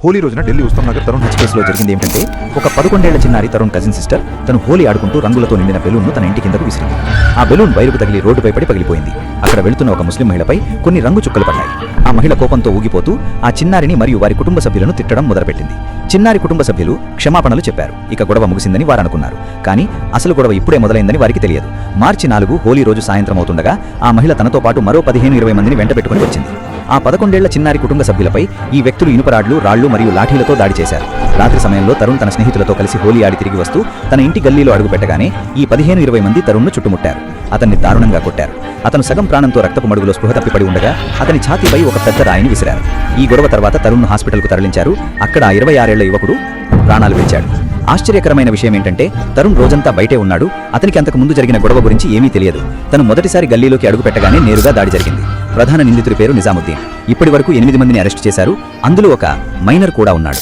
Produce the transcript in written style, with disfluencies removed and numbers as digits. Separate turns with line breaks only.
హోలీ రోజున ఢిల్లీ ఉస్తమ్ నగర్ తరుణ్ హత్య కేసులో జరిగింది ఏంటంటే ఒక 11 ఏళ్ల చిన్నారి తరుణ్ కజిన్ సిస్టర్ తను హోలీ ఆడుకుంటూ రంగులతో నిండిన బెలూన్ను తన ఇంటి కిందకు విసిరింది. ఆ బెలూన్ వైరుకు తగిలి రోడ్డుపై పడి పగిలిపోయింది. అక్కడ వెళుతున్న ఒక ముస్లిం మహిళపై కొన్ని రంగు చుక్కలు పడ్డాయి. ఆ మహిళ కోపంతో ఊగిపోతూ ఆ చిన్నారిని మరియు వారి కుటుంబ సభ్యులను తిట్టడం మొదలుపెట్టింది. చిన్నారి కుటుంబ సభ్యులు క్షమాపణలు చెప్పారు. ఇక గొడవ ముగిసిందని వారు అనుకున్నారు. కానీ అసలు గొడవ ఇప్పుడే మొదలైందని వారికి తెలియదు. మార్చి 4 హోలీ రోజు సాయంత్రం అవుతుండగా ఆ మహిళ తనతో పాటు మరో 15-20 మందిని వెంటబెట్టుకుని వచ్చింది. ఆ 11 ఏళ్ల చిన్నారి కుటుంబ సభ్యులపై ఈ వ్యక్తులు ఇనుపరాడ్లు, రాళ్లు మరియు లాఠీలతో దాడి చేశారు. రాత్రి సమయంలో తరుణ్ తన స్నేహితులతో కలిసి హోలీ ఆడి తిరిగి వస్తూ తన ఇంటి గల్లీలో అడుగుపెట్టగానే ఈ 15-20 మంది తరుణ్ను చుట్టుముట్టారు. అతన్ని దారుణంగా కొట్టారు. అతను సగం ప్రాణంతో రక్తపు మడుగులో స్పృహ తప్పిపడి ఉండగా అతని ఛాతీపై ఒక పెద్ద రాయిని విసిరారు. ఈ గొడవ తర్వాత తరుణ్ను హాస్పిటల్కు తరలించారు. అక్కడ ఆ 26 ఏళ్ల యువకుడు ప్రాణాలు విడిచాడు. ఆశ్చర్యకరమైన విషయం ఏంటంటే తరుణ్ రోజంతా బయటే ఉన్నాడు. అతనికి అంతకు ముందు జరిగిన గొడవ గురించి ఏమీ తెలియదు. తను మొదటిసారి గల్లీలోకి అడుగు పెట్టగానే నేరుగా దాడి జరిగింది. ప్రధాన నిందితుడి పేరు నిజాముద్దీన్. ఇప్పటి వరకు 8 మందిని అరెస్టు చేశారు. అందులో ఒక మైనర్ కూడా ఉన్నాడు.